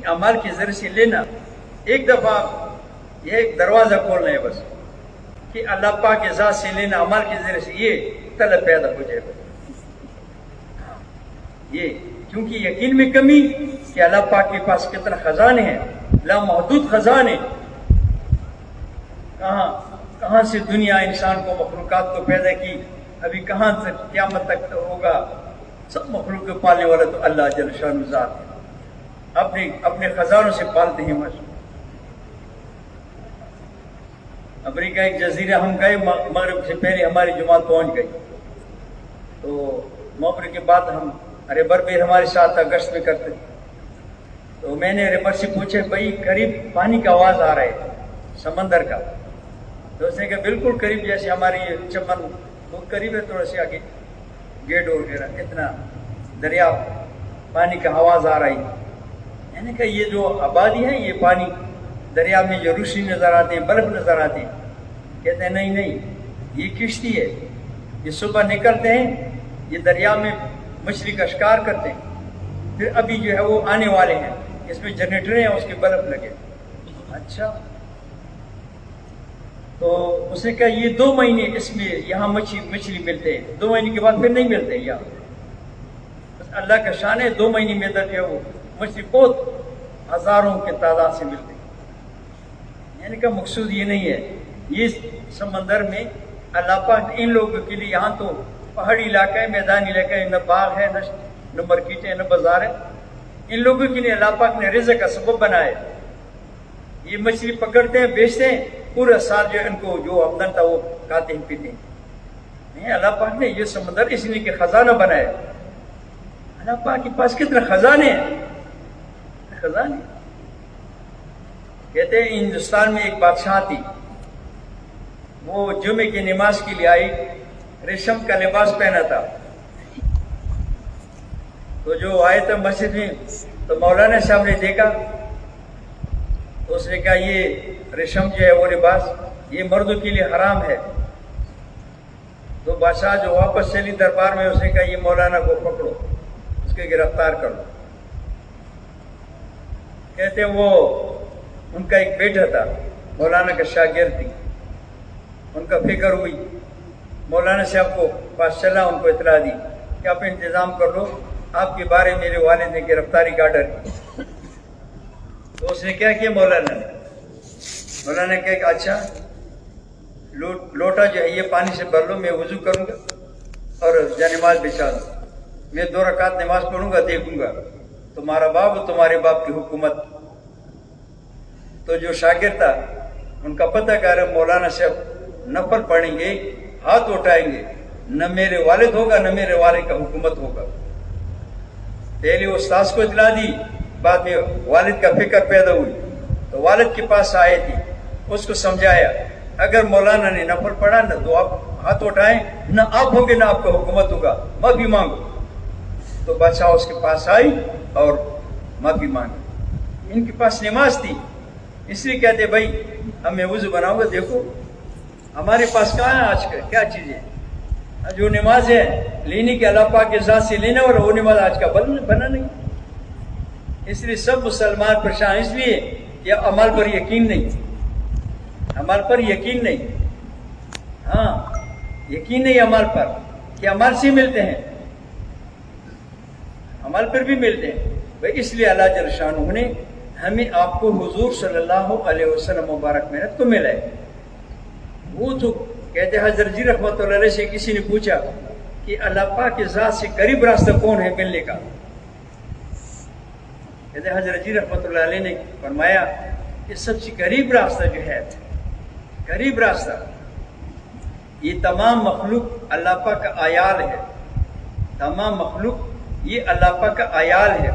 अमाल के ज़रिए से लेना, एक दफ़ा यह एक दरवाज़ा खोलना है बस कि अल्लाह पाक के ज़ात से लेना, अमाल के ज़रिए से ये तलब पैदा हो जाएगा। ये क्योंकि यकीन में कमी कि अल्लाह पाक के पास कितना खजाने हैं, लामहदूद खजाने। कहाँ से दुनिया इंसान को, मखलूक़ात को पैदा की, अभी कहाँ से क़यामत तक होगा। सब मखलूक को पालने वाला तो अल्लाह जल शान ज़ात है। अपने खजानों से पालते हैं मस्त। अमेरिका एक जजीरा हम गए, मगरिब से पहले हमारी जुमात पहुंच गई। तो मगरिब के बाद हम रेबर भी हमारे साथ अगस्त में करते। तो मैंने रेबर से पूछे, भाई करीब पानी का आवाज़ आ रहा है समंदर का। तो उसने कहा बिल्कुल करीब, जैसे हमारी चमन बहुत करीब है, थोड़ा से आगे गेट वगैरह, इतना दरिया पानी का आवाज़ आ रही। मैंने कहा ये जो आबादी है, ये पानी दरिया में जो रोशनी नज़र आते हैं, बर्फ नज़र आते हैं। कहते हैं नहीं, ये किश्ती है, ये सुबह निकलते हैं, ये दरिया में मछली का शिकार करते हैं, फिर अभी जो है वो आने वाले हैं, इसमें जनरेटर हैं, उसके बल्ब लगे। अच्छा, तो उसने कहा ये 2 महीने इसमें यहाँ मछली मिलते हैं, 2 महीने के बाद फिर नहीं मिलते यहाँ। बस अल्लाह का शान है, 2 महीने में तक है वो मछली बहुत हजारों के तादाद से मिलती है। यानी का मकसूद ये नहीं है, ये समंदर में अल्लाह पाक इन लोगों के लिए, यहाँ तो पहाड़ी इलाका है, मैदानी इलाका है, न बाग है, न मार्केट है, न बाजार है, इन लोगों के लिए अल्लाह पाक ने रिज़्क़ का सबब बनाया। ये मछली पकड़ते हैं, बेचते हैं, पूरा साल जो इनको जो आमदन था वो खाते हैं पीते हैं। नहीं, अल्लाह पाक ने ये समंदर इसलिए कि खजाना बनाया। अल्लाह पाक के पास कितने खजाने हैं, खजाने। कहते हैं हिंदुस्तान में एक बादशाह थी, वो जुमे की नमाज के लिए आई, रेशम का लिबास पहना था। तो जो आए थे मस्जिद में, तो मौलाना साहब ने देखा, तो उसने कहा ये रेशम जो है वो लिबास ये मर्दों के लिए हराम है। तो बादशाह जो वापस चली दरबार में, उसने कहा ये मौलाना को पकड़ो, उसके गिरफ्तार करो। कहते वो उनका एक बेटा था, मौलाना का शागिर्द थी, उनका फिक्र हुई, मौलाना साहब को पास चला, उनको इतला दी कि आप इंतज़ाम कर लो, आपके बारे में मेरे वालिद ने गिरफ्तारी का आर्डर किया। तो उसने क्या किया, मौलाना कहा अच्छा लोटा जो है ये पानी से भर लो, मैं वुजू करूँगा और नमाज बिछा दूँ, मैं 2 रकात नमाज पढ़ूंगा, देखूंगा तुम्हारा बाप और तुम्हारे बाप की हुकूमत। तो जो शागिर्द था उनका पता कर, मौलाना साहब नफल पढ़ेंगे, हाथ उठाएंगे, न मेरे वालिद होगा न मेरे वालिद का हुकूमत होगा। पहले उस्ताद को इतला दी, बाद में वालिद का फिक्र पैदा हुई, तो वालिद के पास आए थे, उसको समझाया अगर मौलाना ने नफल पढ़ा न तो आप हाथ उठाएं, न आप होंगे न आपका हुकूमत होगा, माफी मांगो। तो बादशाह उसके पास आई और माफी मांगी। इनके पास नमाज थी, इसलिए कहते भाई अब मैं वुज़ू बनाऊंगा, देखो हमारे पास कहाँ है आज का क्या चीज़ है। जो नमाज है लेने के अल्लाह पाक के ज़ात से लेने वाला, वो नमाज आज का बना नहीं। इसलिए सब मुसलमान परेशान, इसलिए कि अमल पर यकीन नहीं, अमल पर यकीन नहीं। हाँ, यकीन नहीं अमल पर, कि अमल से मिलते हैं, अमल पर भी मिलते हैं भाई। इसलिए अल्लाह जल शानहू ने हमें आपको हुजूर सल्लल्लाहु अलैहि वसल्लम मुबारक मेहनत को मिला है। वो तो कहते हज़रत जी रहमतुल्लाह अलैह से किसी ने पूछा कि अल्लाह पाक के ज़ात से करीब रास्ता कौन है मिलने का। कहते हज़रत जी रहमतुल्लाह अलैह ने फरमाया कि सबसे करीब रास्ता जो है, करीब रास्ता, ये तमाम मखलूक अल्लाह पाक का आयाल है, तमाम मखलूक ये अल्लाह पाक का आयाल है।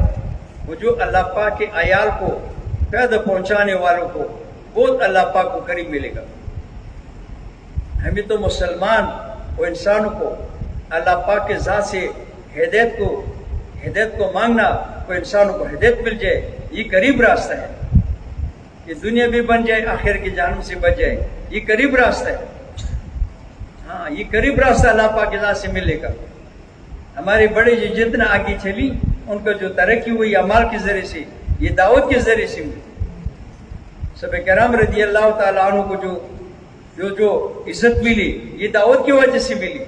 वो जो अल्लाह पाक के आयाल को पैदा पहुंचाने वालों को बहुत अल्लाह पाक को करीब मिलेगा। हमें तो मुसलमान और इंसानों को अल्लाह पाक के ज़ात से हिदायत को मांगना, को इंसानों को हिदायत मिल जाए, ये करीब रास्ता है। ये दुनिया भी बन जाए, आखिर की जहन्नम से बच जाए, ये करीब रास्ता है। हाँ, ये करीब रास्ता अल्लाह पाक के ज़ात से मिलेगा। हमारे बड़े जो जितना आगे चली, उनका जो तरक्की हुई अमाल के ज़रिए से, یہ دعوت کے ذریعے سے ملی. صحابہ کرام رضی اللہ تعالیٰ عنہ کو جو عزت ملی یہ دعوت کی وجہ سے ملی.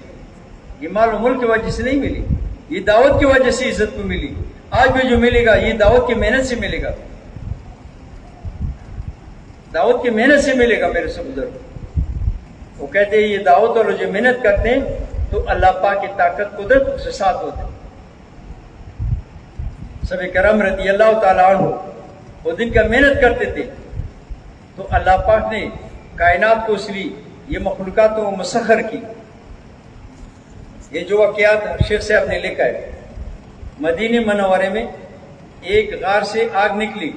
یہ مال و ملک کی وجہ سے نہیں ملی, یہ دعوت کی وجہ سے عزت کو ملی. آج بھی جو ملے گا یہ دعوت کی محنت سے ملے گا, دعوت کی محنت سے ملے گا. میرے سے بزرگ وہ کہتے ہیں یہ دعوت والے جو محنت کرتے ہیں تو اللہ پاک کی طاقت قدرت اس کے ساتھ ہوتے ہیں. صحابہ کرام رضی اللہ تعالیٰ عنہ وہ دن کا محنت کرتے تھے تو اللہ پاک نے کائنات کو اس لیے یہ مخلوقات کو مسخر کی. یہ جو واقعات شیخ صاحب نے لکھا ہے, مدینہ منورے میں ایک غار سے آگ نکلی.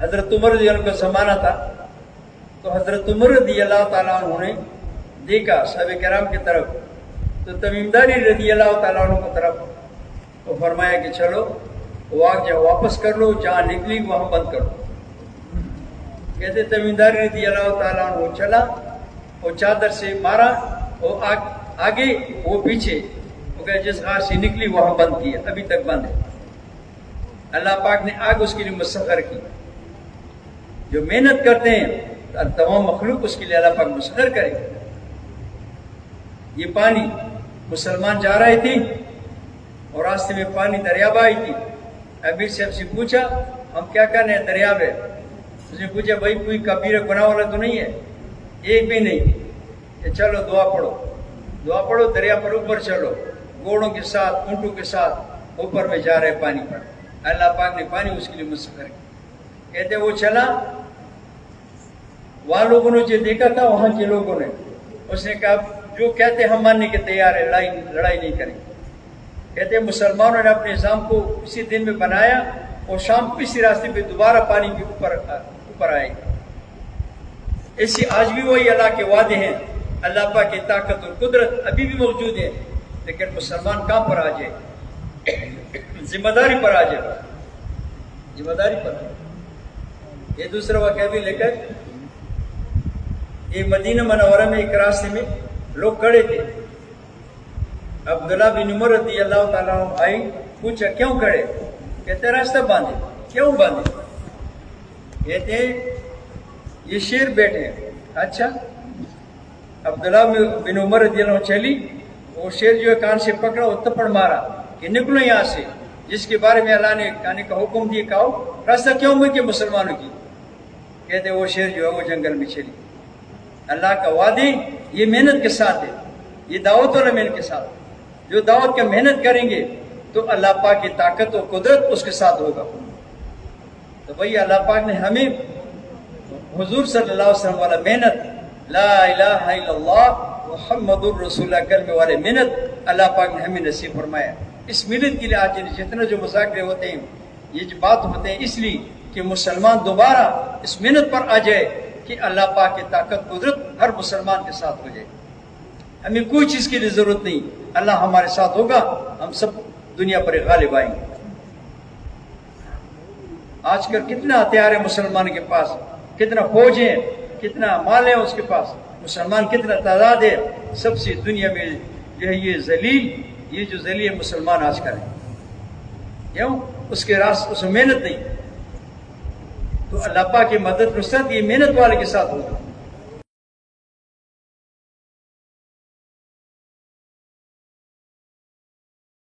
حضرت عمر رضی اللہ عنہ کا زمانہ تھا تو حضرت عمر رضی اللہ تعالیٰ عنہ نے دیکھا صحابہ کرام کی طرف تو تمیم داری رضی اللہ تعالیٰ عنہ کی طرف تو فرمایا کہ چلو وہ آگ جہاں واپس کر لو, جہاں نکلی وہاں بند کر لو. کہتے تمیم داری رضی اللہ تعالیٰ عنہ چلا, وہ چادر سے مارا, وہ آگ آگے وہ پیچھے, وہ کہ جس غار سے نکلی وہاں بند کیا, ابھی تک بند ہے. اللہ پاک نے آگ اس کے لیے مسخر کی. جو محنت کرتے ہیں تمام مخلوق اس کے لیے اللہ پاک مسخر کرے. یہ پانی مسلمان جا رہے تھے اور راستے میں پانی دریاب آئی تھی. امیر صاحب سے پوچھا ہم کیا کرنے ہیں, دریاب ہے. اس نے پوچھا بھائی کوئی کبیرہ گناہ والا تو نہیں ہے؟ ایک بھی نہیں. کہ چلو دعا پڑھو, دریا پر اوپر چلو, گھوڑوں کے ساتھ اونٹوں کے ساتھ اوپر میں جا رہے پانی پر. اللہ پاک نے پانی اس کے لیے مسخر کیا. کہتے وہ چلا, وہاں لوگوں نے جو دیکھا تھا وہاں کے لوگوں نے, اس نے کہا جو کہتے ہم ماننے کے تیار ہے, لڑائی نہیں کریں. کہتے مسلمانوں نے اپنے نظام کو اسی دن میں بنایا اور شام کو اسی راستے پہ دوبارہ پانی کے اوپر آئے. ایسی آج بھی وہی اللہ کے وعدے ہیں. اللہ پاک کی طاقت اور قدرت ابھی بھی موجود ہے, لیکن مسلمان کہاں پر آ جائے, ذمہ داری پر آ جائے, ذمہ داری پر. یہ دوسرا واقعہ بھی لے کر یہ مدینہ منورہ میں ایک راستے میں لوگ کھڑے تھے. عبداللہ بن عمر رضی اللہ تعالیٰ عنہ آئی, پوچھا کیوں کھڑے؟ کہتے راستہ باندھے. کیوں باندھے؟ کہتے یہ شیر بیٹھے. اچھا. عبداللہ بن عمر رضی اللہ عنہ چلی, وہ شیر جو ہے کان سے پکڑا, وہ تپڑ مارا کہ نکلو یہاں سے, جس کے بارے میں اللہ نے کہنے کا حکم دیا. کہو راستہ کیوں ہوئی کہ مسلمانوں کی. کہتے وہ شیر جو ہے وہ جنگل میں چلی. اللہ کا وعدے یہ محنت کے ساتھ ہے, یہ دعوت والا محنت کے ساتھ. جو دعوت کا محنت کریں گے تو اللہ پاک کی طاقت و قدرت اس کے ساتھ ہوگا. تو بھئی اللہ پاک نے ہمیں حضور صلی اللہ علیہ وسلم والا محنت, لا الہ الا اللہ محمد الرسول اللہ کرنے والے محنت اللہ پاک نے ہمیں نصیب فرمایا. اس محنت کے لیے آج جتنے جو مذاکرے ہوتے ہیں, یہ جو بات ہوتے ہیں, اس لیے کہ مسلمان دوبارہ اس محنت پر آ جائے کہ اللہ پاک کی طاقت قدرت ہر مسلمان کے ساتھ ہو جائے. ہمیں کوئی چیز کی ضرورت نہیں, اللہ ہمارے ساتھ ہوگا, ہم سب دنیا پر غالب آئیں گے. آج کل کتنا ہتھیار ہے مسلمان کے پاس, کتنا فوج ہے, کتنا مال ہے اس کے پاس, مسلمان کتنا تعداد ہے. سب سے دنیا میں جو ہے یہ جو ذلیل مسلمان آج کل ہے. کیوں؟ اس کے راست اس میں محنت نہیں. تو اللہ پاک کی مدد نصرت یہ محنت والے کے ساتھ ہوگی.